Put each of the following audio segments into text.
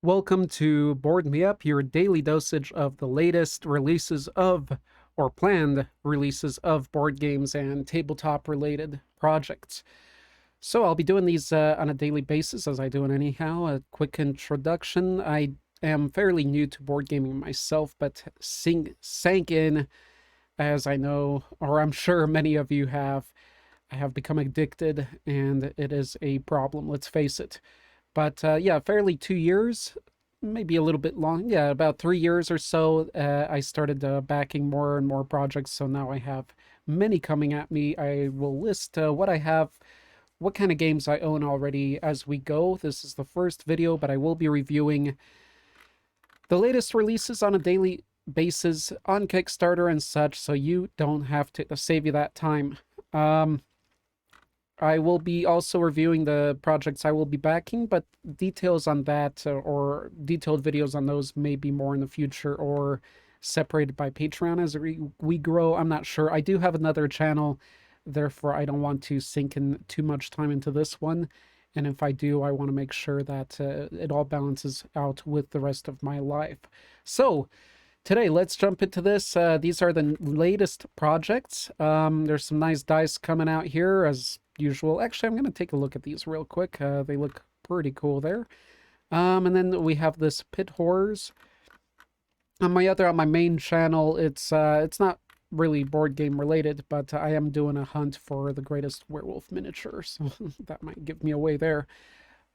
Welcome to Board Me Up, your daily dosage of the latest releases of, or planned releases of board games and tabletop related projects. So I'll be doing these on a daily basis as I do it anyhow. A quick introduction. I am fairly new to board gaming myself, but sank in, as I know, or I'm sure many of you have. I have become addicted, and it is a problem, let's face it. But yeah, fairly 2 years, maybe a little bit long. Yeah, about 3 years or so, I started backing more and more projects. So now I have many coming at me. I will list what I have, what kind of games I own already as we go. This is the first video, but I will be reviewing the latest releases on a daily basis on Kickstarter and such, so you don't have to save you that time. I will be also reviewing the projects I will be backing, but details on that or detailed videos on those may be more in the future or separated by Patreon as we grow. I'm not sure. I do have another channel, therefore I don't want to sink in too much time into this one. And if I do, I want to make sure that it all balances out with the rest of my life. So today, let's jump into this. These are the latest projects. There's some nice dice coming out here as usual. Actually, I'm going to take a look at these real quick. They look pretty cool there. And then we have this Pit Horrors. On my main channel, it's not really board game related, but I am doing a hunt for the greatest werewolf miniatures. So that might give me away there.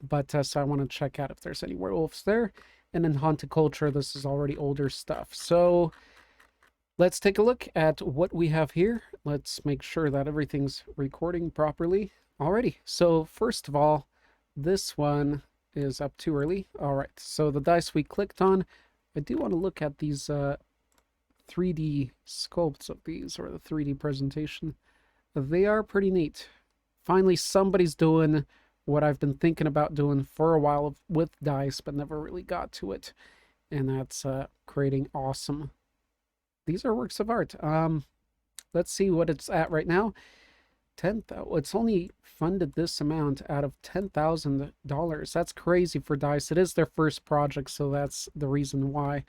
But so I want to check out if there's any werewolves there. And in Haunted Culture, this is already older stuff. So let's take a look at what we have here. Let's make sure that everything's recording properly. Alrighty, so first of all, this one is up too early. Alright, so the dice we clicked on, I do want to look at these 3D sculpts of these, or the 3D presentation. They are pretty neat. Finally, somebody's doing what I've been thinking about doing for a while with dice, but never really got to it. And that's creating awesome. These are works of art. Let's see what it's at right now. It's only funded this amount out of $10,000. That's crazy for dice. It is their first project, so that's the reason why.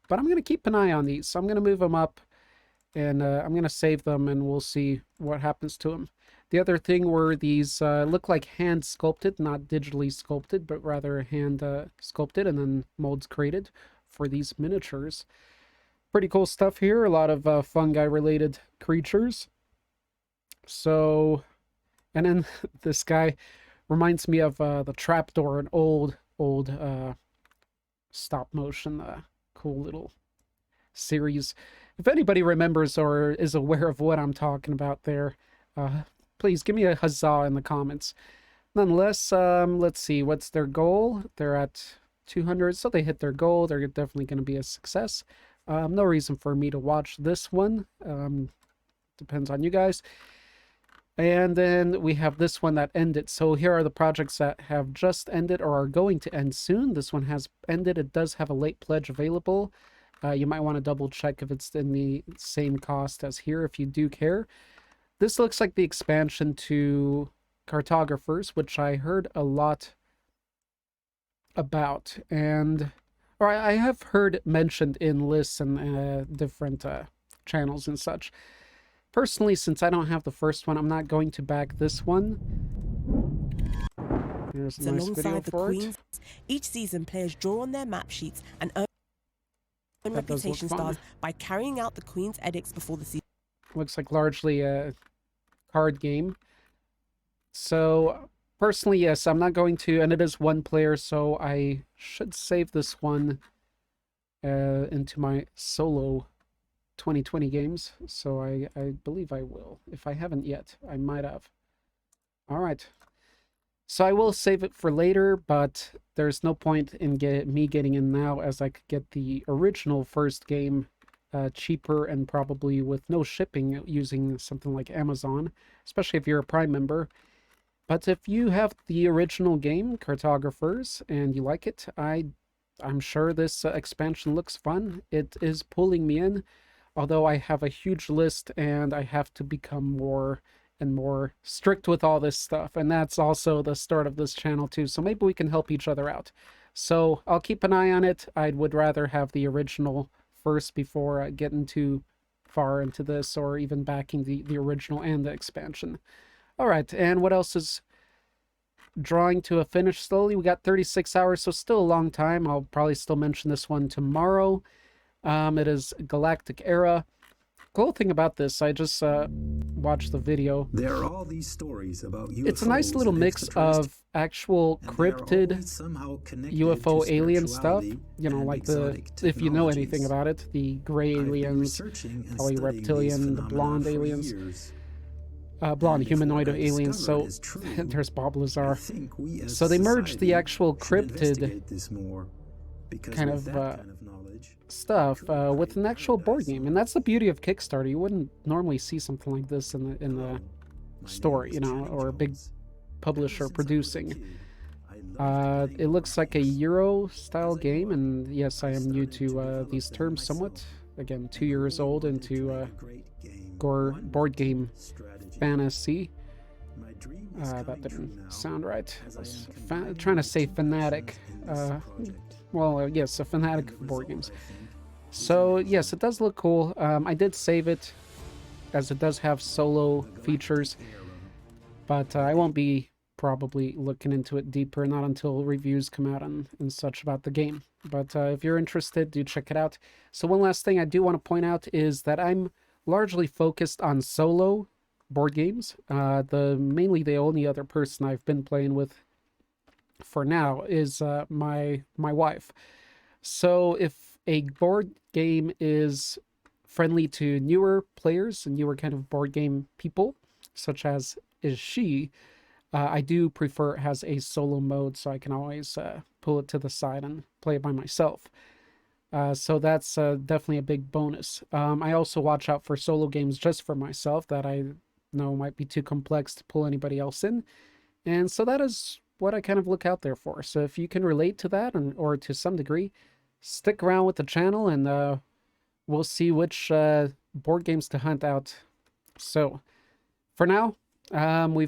But I'm going to keep an eye on these. So I'm going to move them up, and I'm going to save them, and we'll see what happens to them. The other thing were these look like hand sculpted, not digitally sculpted, but rather hand sculpted and then molds created for these miniatures. Pretty cool stuff here. A lot of fungi related creatures. So, and then this guy reminds me of the trapdoor, an old stop motion, cool little series. If anybody remembers or is aware of what I'm talking about there, please give me a huzzah in the comments. Nonetheless, let's see, what's their goal? They're at 200, so they hit their goal. They're definitely going to be a success. No reason for me to watch this one. Depends on you guys. And then we have this one that ended. So here are the projects that have just ended or are going to end soon. This one has ended. It does have a late pledge available. You might want to double check if it's in the same cost as here if you do care. This looks like the expansion to Cartographers, which I heard a lot about, or I have heard mentioned in lists and different channels and such. Personally, since I don't have the first one, I'm not going to back this one. Here's a nice video for it. Each season, players draw on their map sheets and earn reputation stars by carrying out the Queen's edicts before the season. Looks like largely a card game. So personally, yes, I'm not going to, and it is one player, so I should save this one into my solo 2020 games. So I believe I will. If I haven't yet, I might have. All right. So I will save it for later, but there's no point in me getting in now, as I could get the original first game cheaper and probably with no shipping using something like Amazon, especially if you're a Prime member. But if you have the original game, Cartographers, and you like it, I'm sure this expansion looks fun. It is pulling me in, although I have a huge list and I have to become more and more strict with all this stuff. And that's also the start of this channel too, so maybe we can help each other out. So I'll keep an eye on it. I would rather have the original first before getting too far into this, or even backing the original and the expansion. All right, and what else is drawing to a finish slowly? We got 36 hours, so still a long time. I'll probably still mention this one tomorrow. It is Galactic Era. Cool thing about this, I just watched the video. There are all these stories about UFOs. It's a nice little mix of actual cryptid UFO alien stuff. You know, like the, if you know anything about it, the gray aliens, probably reptilian, the blonde aliens. Blonde humanoid aliens, so there's Bob Lazar. So they merged the actual cryptid kind of stuff with an actual board game, and that's the beauty of Kickstarter. You wouldn't normally see something like this in the store, you know, or a big publisher producing. It looks like a Euro style game, and yes, I am new to these terms somewhat. Again, 2 years old into board game fantasy. That didn't sound right. I was trying to say fanatic. Well, yes, a fanatic of board games. So yes, it does look cool. I did save it, as it does have solo features, but I won't be probably looking into it deeper, not until reviews come out and such about the game. But if you're interested, do check it out. So one last thing I do want to point out is that I'm largely focused on solo board games. Mainly the only other person I've been playing with for now is my wife. So if a board game is friendly to newer players and newer kind of board game people, such as is she, I do prefer it has a solo mode, so I can always pull it to the side and play it by myself. So that's definitely a big bonus. I also watch out for solo games just for myself that I know might be too complex to pull anybody else in. And so that is what I kind of look out there for. So if you can relate to that, or to some degree, stick around with the channel, and we'll see which board games to hunt out. So for now, we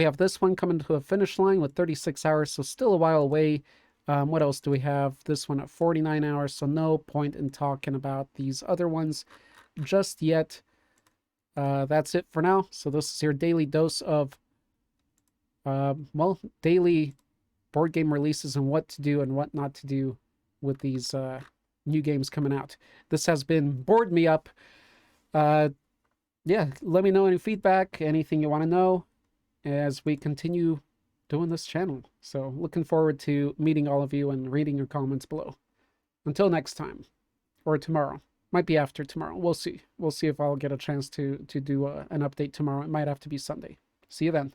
have this one coming to a finish line with 36 hours, so still a while away. What else do we have? This one at 49 hours, so no point in talking about these other ones just yet. That's it for now. So this is your daily dose of daily board game releases and what to do and what not to do with these new games coming out. This has been Board Me Up. Yeah, let me know any feedback, anything you want to know as we continue doing this channel. So looking forward to meeting all of you and reading your comments below. Until next time, or tomorrow. Might be after tomorrow. We'll see. We'll see if I'll get a chance to do an update tomorrow. It might have to be Sunday. See you then.